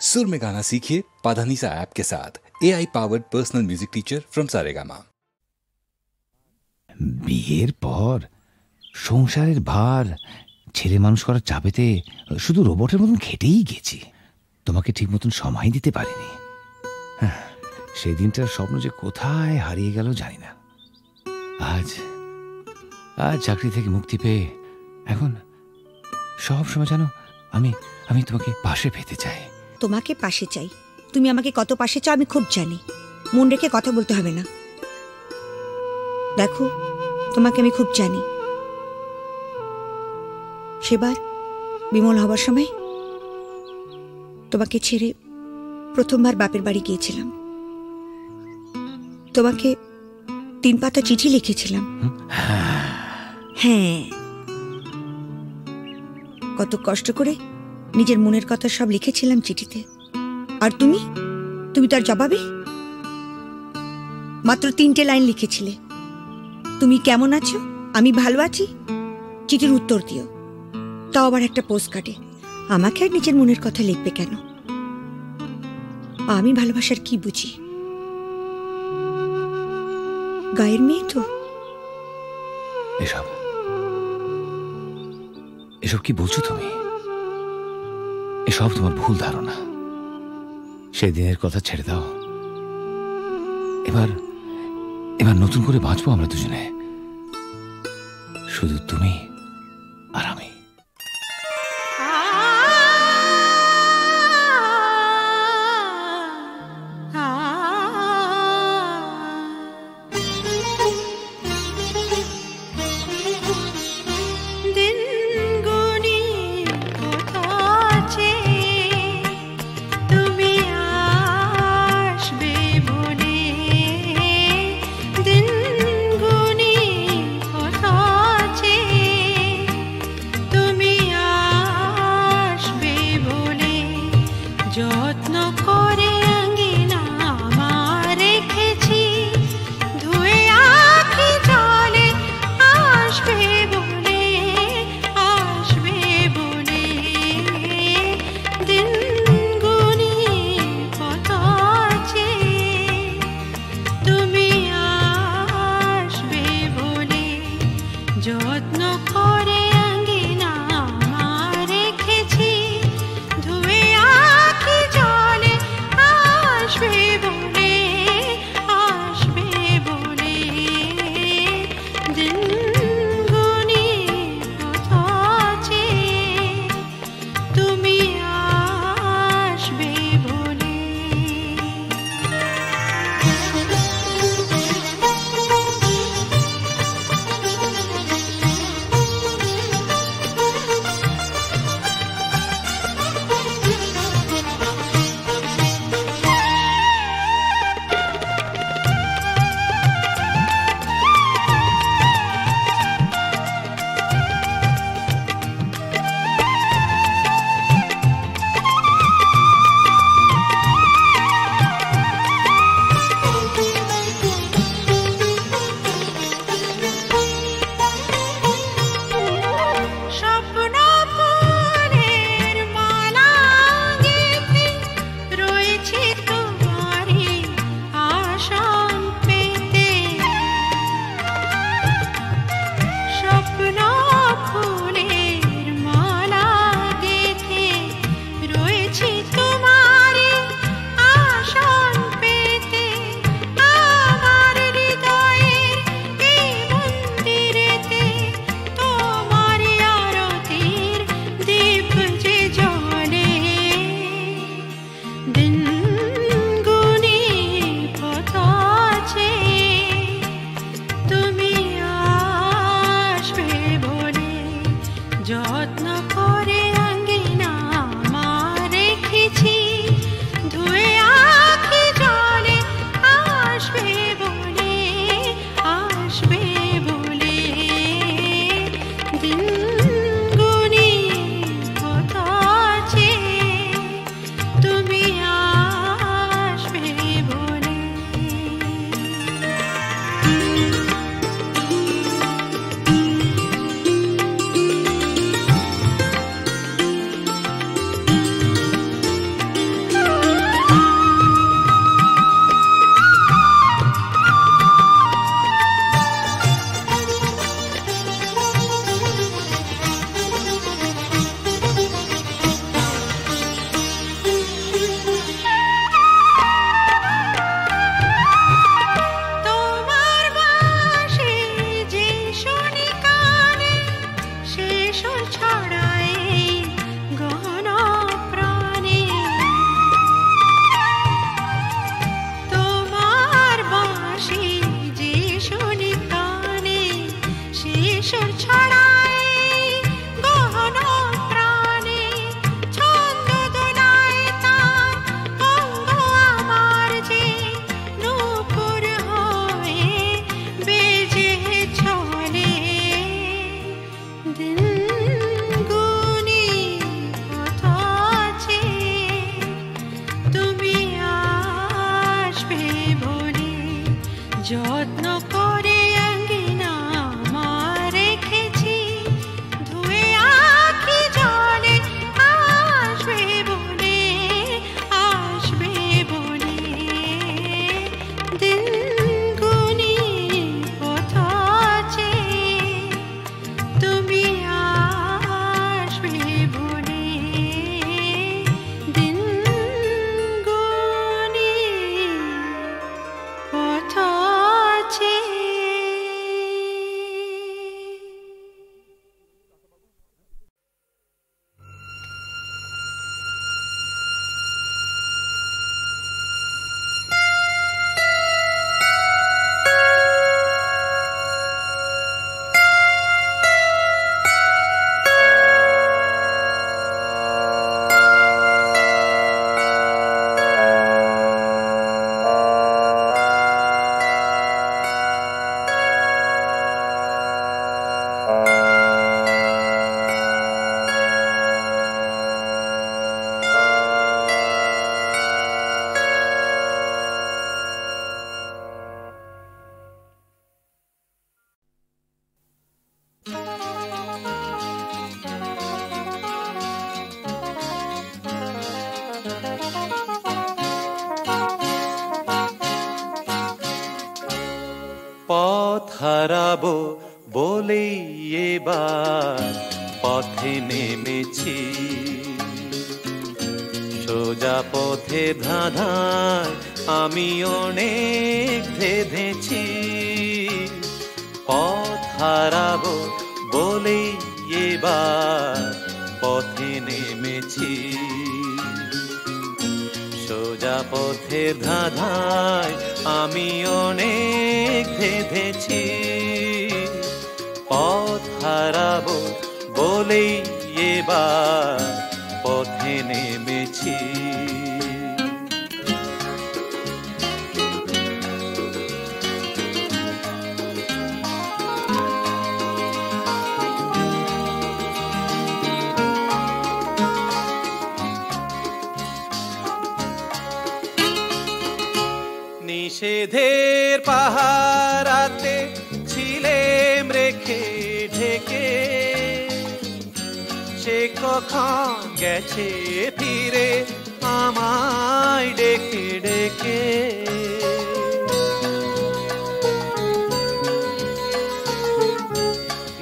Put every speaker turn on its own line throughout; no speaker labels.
सुर में गाना सीखिए पाधानीसा ऐप के साथ। AI powered personal music teacher from Saregama.
বিয়ের পর সংসারের ভার ছেলে মানুষ করার চাপেতে শুধু রোবটের মতন খেটেই গেছি। তোমাকে ঠিক মতন সময় দিতে পারিনি। সেই দিনটার স্বপ্ন যে কোথায় হারিয়ে গেল জানি না। আজ চাকরি থেকে মুক্তি পেয়ে এখন সব সময় জানো আমি তোমাকে পাশে পেতে চাই।
তোমাকে পাশে চাই, তুমি আমাকে কত পাশে চাও আমি খুব জানি। মন রেখে কথা বলতে হবে না। দেখো, তোমাকে আমি খুব জানি। সেবার বিমল হবার সময় তোমাকে ছেড়ে প্রথমবার বাপের বাড়ি গিয়েছিলাম। তোমাকে 3 পাতা চিঠি লিখেছিলাম। হ্যাঁ, কত কষ্ট করে নিজের মনের কথা সব লিখেছিলাম চিঠিতে। আর তুমি তার জবাবে মাত্র 3টে লাইন লিখেছিলে, তুমি কেমন আছো, আমি ভালো আছি, চিঠির উত্তর দিও। তাও আবার একটা পোস্ট কার্ডে। আমাকে আর নিজের মনের কথা লিখবে কেন? আমি ভালোবাসার কি বুঝি? গায়ের মেয়ে তো।
এসব কি বলছো তুমি? এসব তোমার ভুল ধারণা। সেদিনের কথা ছেড়ে দাও। এবার নতুন করে বাঁচবো আমরা দুজনে, শুধু তুমি আর আমি।
হারাবো বলেই এবার পথে নেমেছি, সোজা পথে ধাঁধায় আমি অনেক ধেঁধেছি। পথ হারাবো বলেই এবার পথে নেমেছি, সোজা পথে ধাঁধায় আমি অনেক ধেঁধেছি। পথ হারাবো বলেই এবার পথে নেমেছি। নিষেধের পাহারাতে ছিলেম রেখে ঢেকে, সে কখন গেছে ফিরে আমায় ডেকে ডেকে।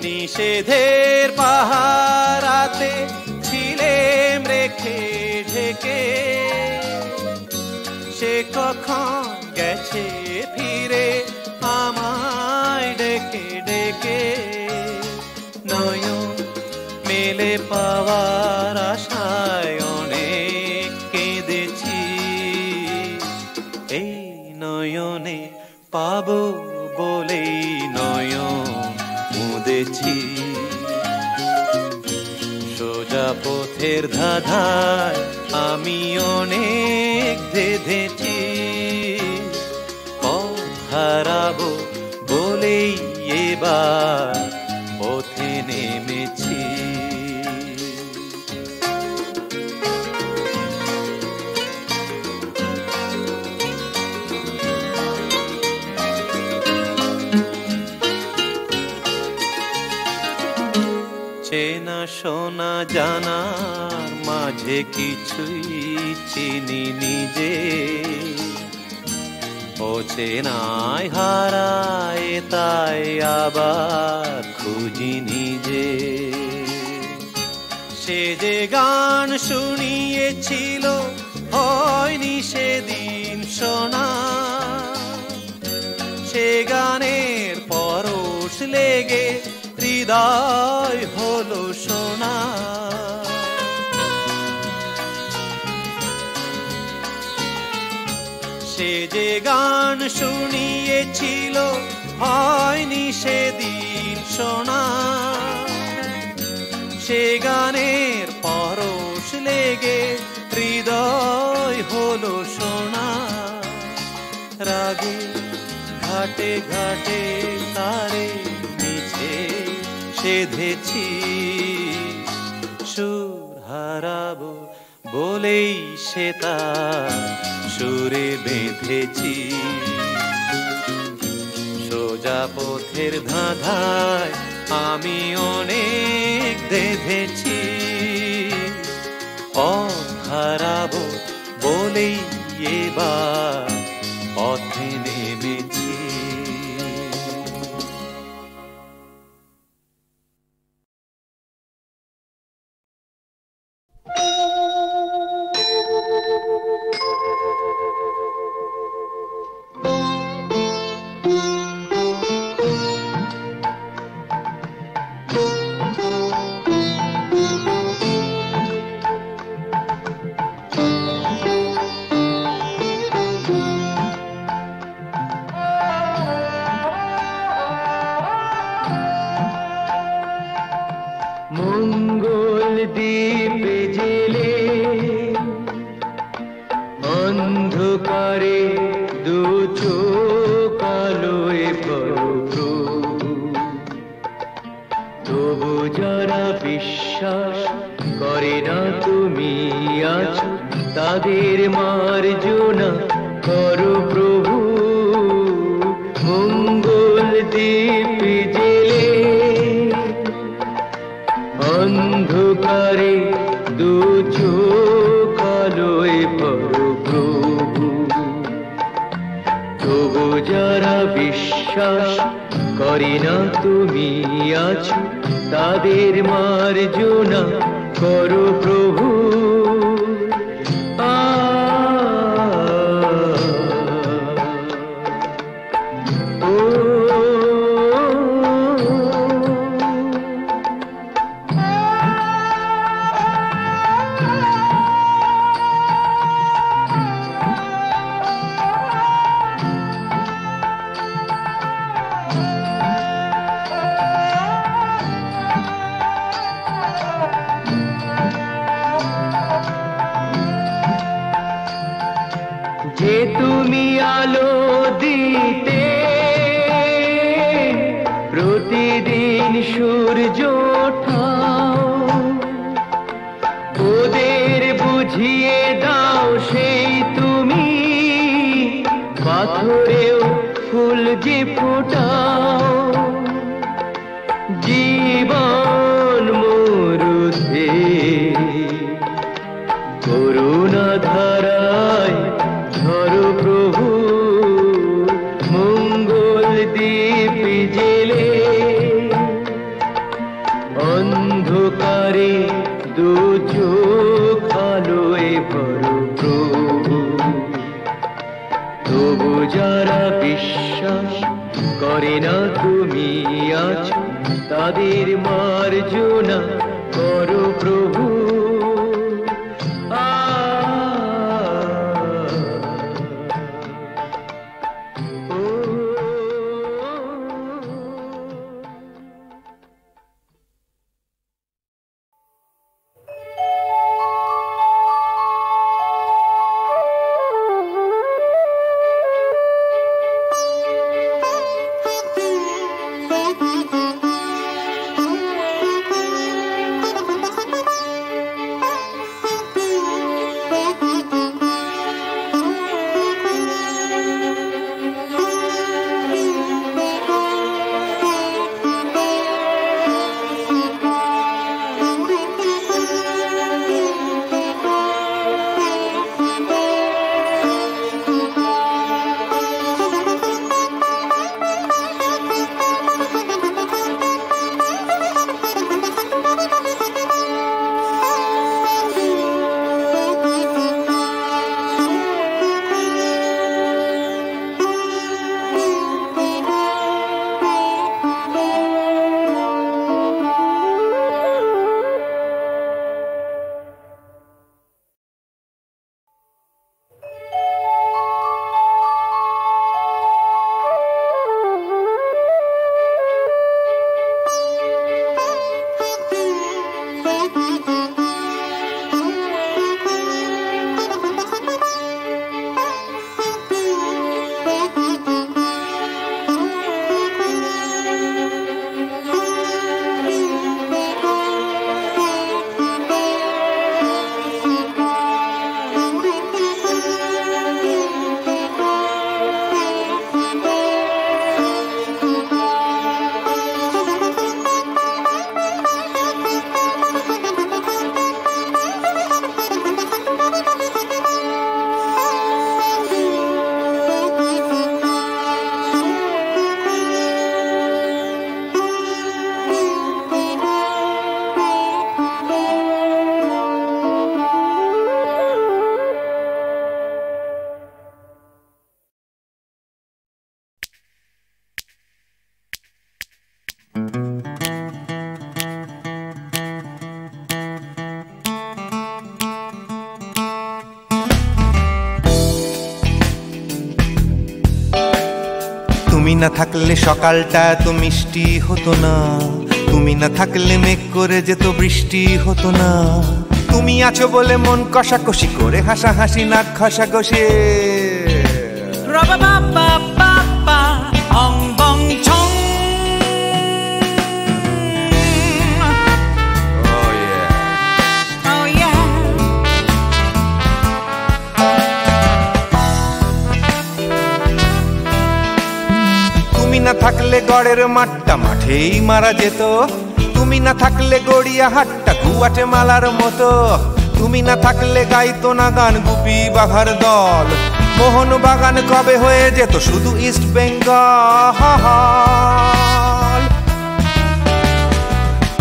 নিষেধের পাহারাতে ছিলেম রেখে ঢেকে, সে কখন গেছে ফিরে আমায় ডেকে ডেকে। নয়ন মেলে পাওয়ার আশায় অনেক কেঁদেছি, এই নয়নে পাবো বলেই নয়ন মুদেছি। সোজা পথের ধাঁধায় আমি অনেক ধেঁধেছি, পথ হারাবো বলেই এবার পথে নেমেছি। চেনা শোনা জানার মাঝে কিছুই চিনি নিজে, অচেনায় হারায় তাই আবার খুঁজি নিজে। সে যে গান শুনিয়েছিল হয়নি সেদিন শোনা, সে গানের পরশ লেগে হৃদয় হলো সোনা। সে যে গান শুনিয়েছিল হয়নি সেদিন শোনা, সে গানের পরশ লেগে হৃদয় হলো সোনা। রাগে ঘাটে ঘাটে তারে মিছে সেধেছি, সুর হারাবো বলেই সে তার সুরে বেঁধেছি। সোজা পথের ধাঁধায় আমি অনেক ধেঁধেছি, পথ হারাবো বলেই এবার পথে নেমেছি।
মঙ্গল দ্বীপে জেলে অন্ধকারে দু চোখ আলোয় প্রভু, তবু যারা বিশ্বাস করে না তুমি আছো তাদের মার্জনা করো প্রভু। মঙ্গল দ্বীপে জেলে অন্ধকারে দু চোখ আলোয় প্রভু, তবু যারা বিশ্বাস করে না তুমি আছো তাদের মার্জনা করো প্রভু। যে তুমি আলো দিতে প্রতিদিন সূর্য ওঠাও, ওদের বুঝিয়ে দাও সেই তুমি পাথরেও ফুল যে ফোটাও। জীবন মরুতে করুণা ধারায় ধরো প্রভু, মঙ্গল দ্বীপ জেলে অন্ধকারে দু চোখ আলোয় ভরো প্রভু। তবু যারা বিশ্বাস করে না তুমি আছো তাদের মার্জনা করো প্রভু।
তুমি না থাকলে সকালটা এত মিষ্টি হতো না, তুমি না থাকলে মেঘ করে যেত বৃষ্টি হতো না। তুমি আছো বলে মন কষাকষি করে হাসাহাসি নাক ঘষাঘষি তুমি না থাকলে গড়ের মাঠটা মাঠেই মারা যেত, তুমি না থাকলে গড়িয়া হাটটা গুয়াটে মালার মতো। তুমি না থাকলে গাইতো না গান গুপি বাঘার দল, মোহন বাগান কবে হয়ে যেত শুধু ইস্ট বেঙ্গল।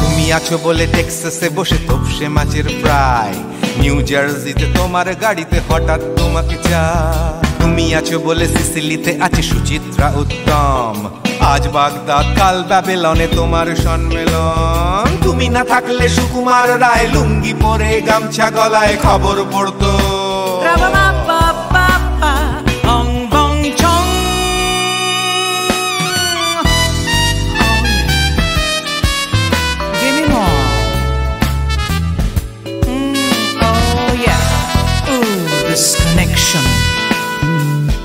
তুমি আছো বলে টেক্সাসে বসে তপসে মাছের ফ্রাই, নিউ জার্সিতে তোমার গাড়িতে হঠাৎ তোমাকে চাই। তুমি আছো বলে সিসিলিতে আছে সুচিত্রা উত্তম, আজ বাগদাদ কাল ব্যাবিলনে তোমার সম্মেলন। তুমি না থাকলে সুকুমার রায় লুঙ্গি পরে গামছা গলায় খবর পড়তো।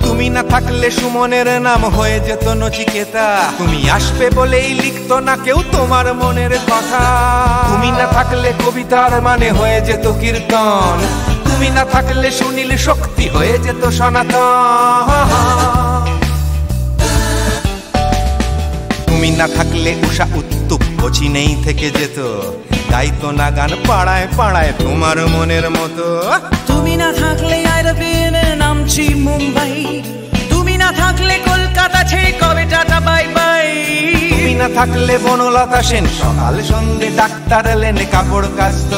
তুমি না থাকলে সুমনের নাম হয়ে যেত নচিকেতা, তুমি আসবে বলেই লিখতো না কেউ তোমার মনের কথা। তুমি না থাকলে কবিতার মানে হয়ে যেত কীর্তন, তুমি না থাকলে সুনীল শক্তি হয়ে যেত সনাতন। তুমি না থাকলে উষা উত্তুপ কোচিনেই থেকে যেত, গাইতো না গান পাড়ায় পাড়ায় তোমার মনের মতো।
তুমি না থাকলে নামছি মুম্বাই, তুমি না থাকলে কলকাতা ছেড়ে কবে টাটা বাই বাই।
তুমি না থাকলে বনলতা সেন সকাল সন্ধে ডাক্তার লেনে কাপড় কাচত।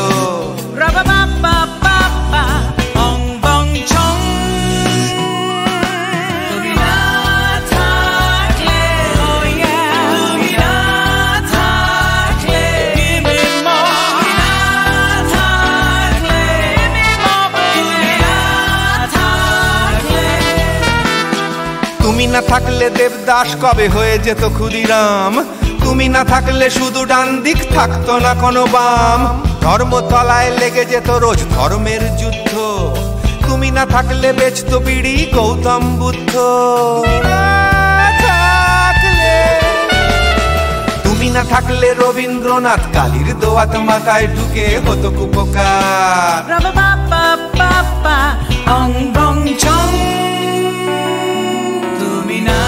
তুমি না থাকলে দেবদাস কবে হয়ে যেত ক্ষুদিরাম, তুমি না থাকলে শুধু ডান দিক থাকতো না কোনো বাম। ধর্মতলায় লেগে যেত রোজ ধর্মের যুদ্ধ, তুমি না থাকলে বেচতো বিড়ি গৌতম বুদ্ধ। তুমি না থাকলে রবীন্দ্রনাথ কালীর দোয়াত মাথায় ঢুকে হতো কুপকার।
তুমি না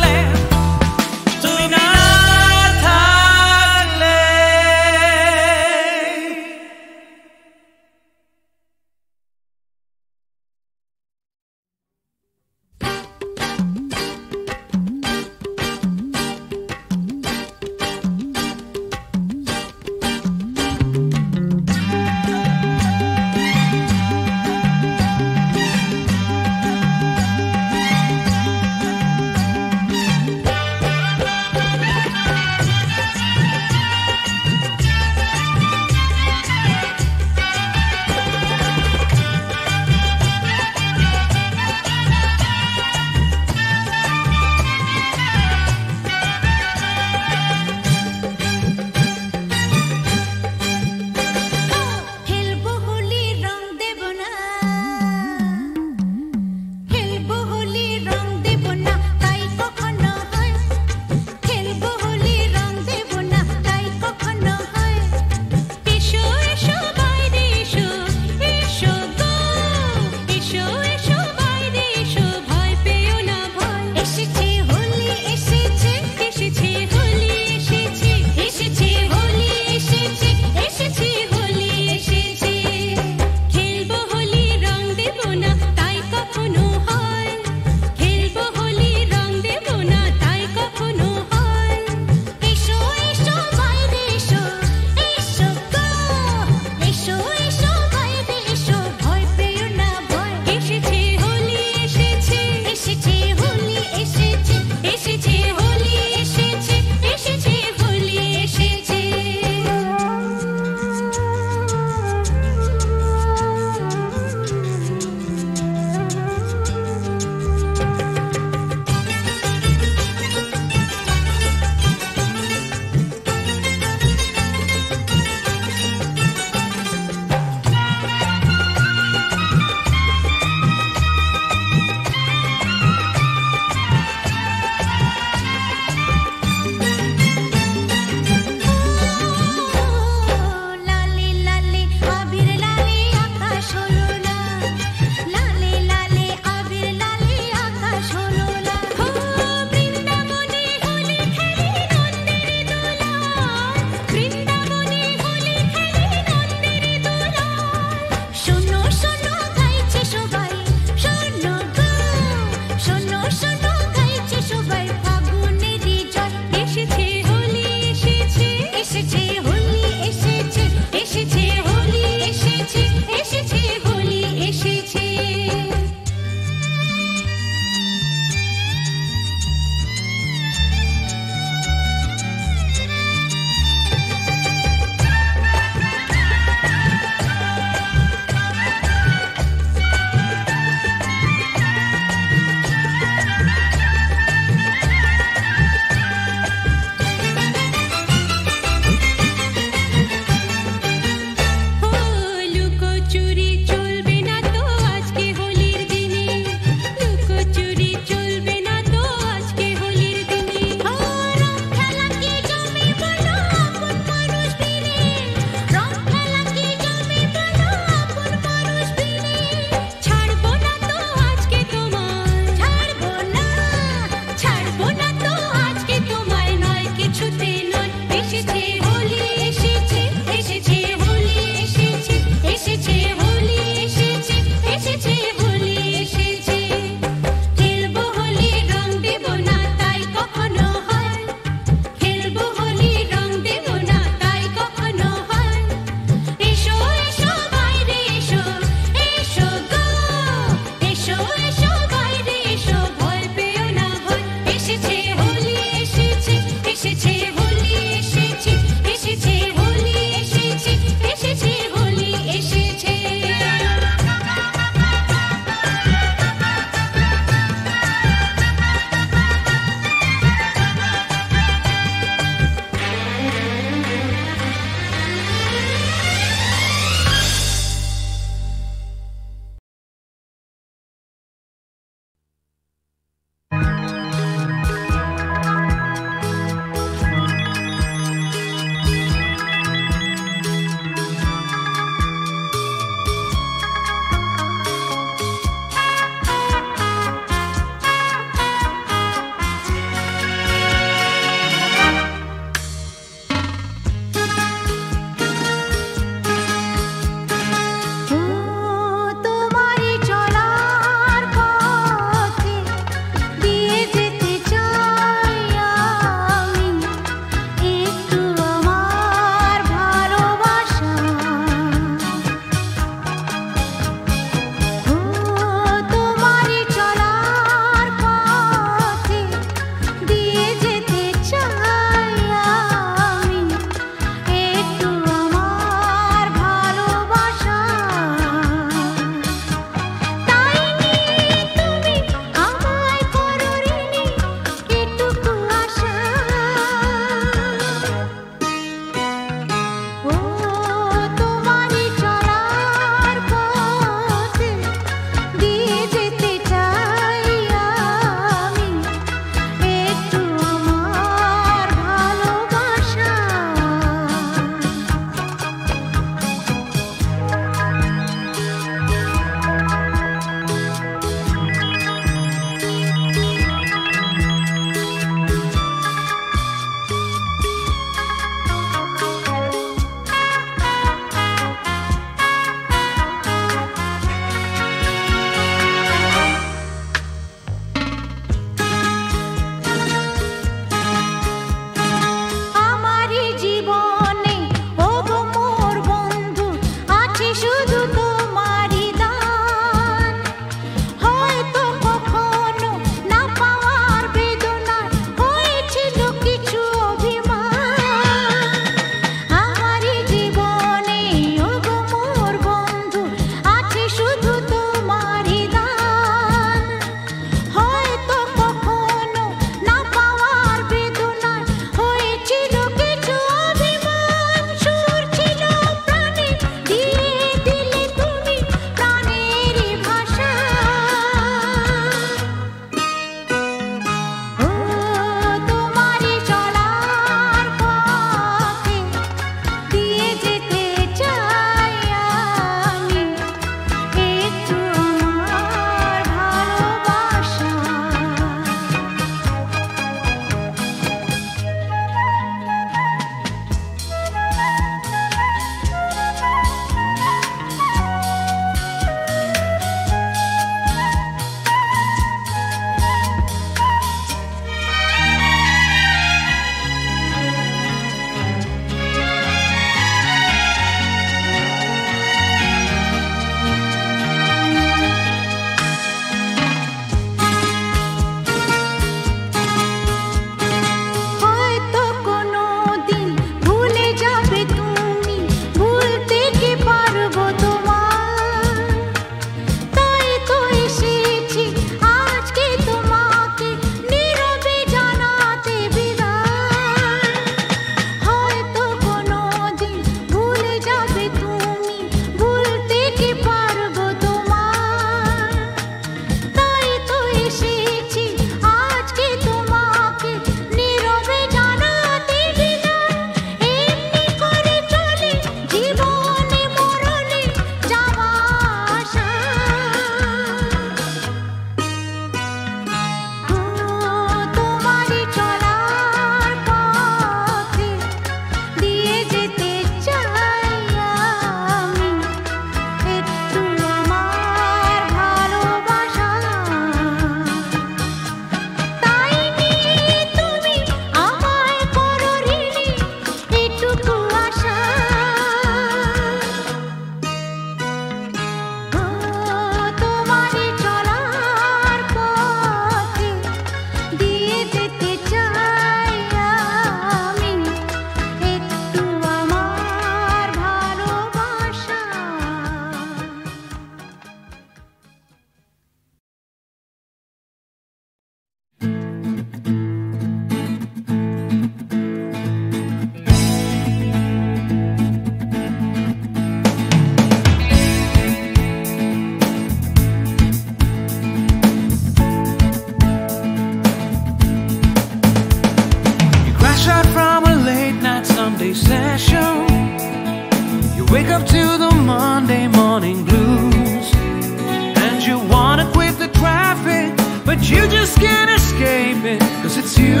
but you just can't escape it, 'cause it's you.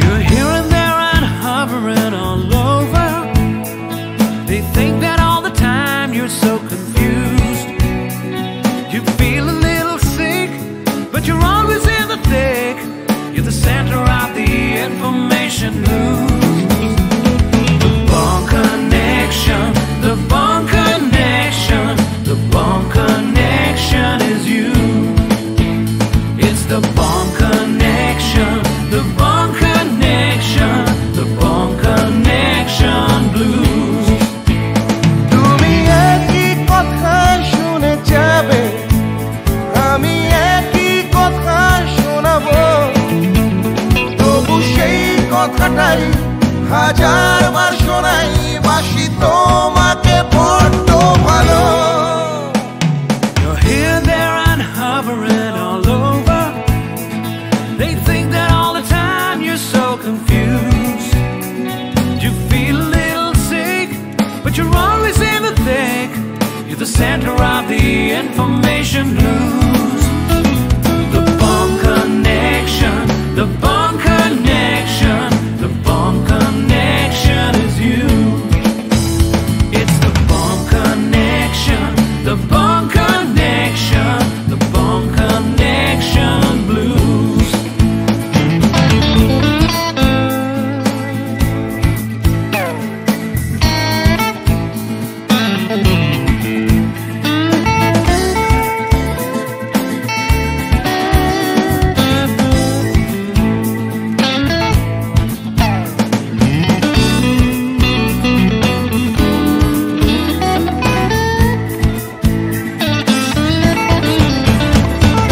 You're here and there and hovering all over. They think that all the time you're so confused. You feel a little sick, but you're always in the thick. You're the center of the information news. The Bond Connection, the Bond Connection, the Bond Connection is you. It's the Bond Connection, the Bond Connection, the Bond Connection blues.
তুমি একই কথা শুনে যাবে, আমি একই কথা শোনাবো, তবু সেই কথাটাই হাজারবার শোনাই, বাসি তোমাকে বড্ড ভালো।
You're here, there, and hovering all over. They think that all the time you're so confused. You feel a little sick, but you're always in the thick. You're the center of the information news. The Bond Connection, the Bond Connection, the Bond Connection is you. It's the Bond Connection, the Bond Connection, the Bond Connection blues.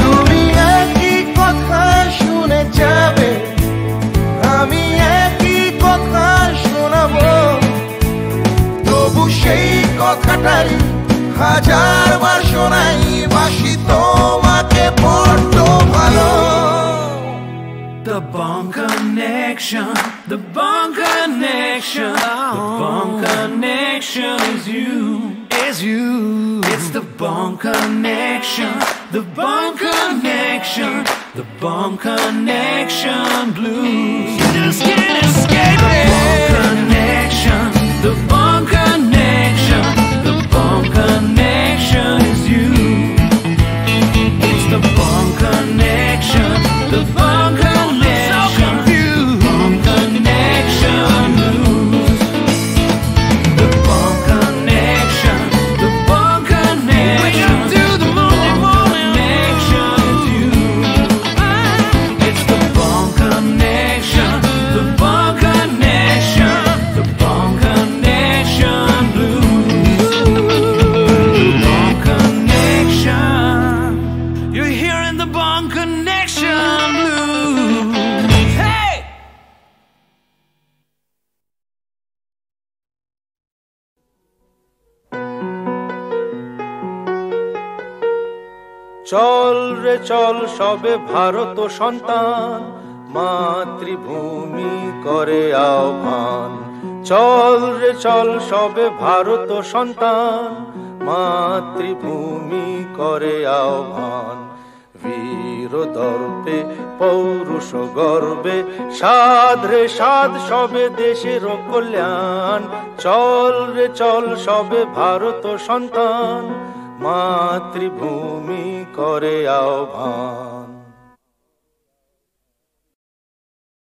তুমি একই কথা শুনে যাবে, আমি একই কথা শোনাবো, তবু সেই কথাটাই হাজারবার শোনাই, বাসি তোমাকে বড্ড ভালো।
The Bond Connection, the Bond Connection, the Bond Connection is you, is you. It's the Bond Connection, the Bond Connection, the Bond Connection blues. You just can't escape it. The Bond Connection, the Bond Connection, the Bond Connection is you. It's the Bond Connection, the Bond Connection, Bond Connection blues. The Bond Connection, the Bond Connection, the Bond Connection is you. It's the Bond Connection, the Bond Connection, the Bond Connection blues. The Bond Connection. You're hearing the Bond Connection blues. Hey!
চল রে চল সবে ভারত সন্তান, মাতৃভূমি করে আহ্বান। চল রে চল সবে ভারত সন্তান, মাতৃভূমি করে আহ্বান। বীর দর্পে পৌরুষ গর্বে সাধ রে সাধ সবে দেশের কল্যাণ। চল রে চল সবে ভারত সন্তান, মাতৃভূমি করে আহ্বান।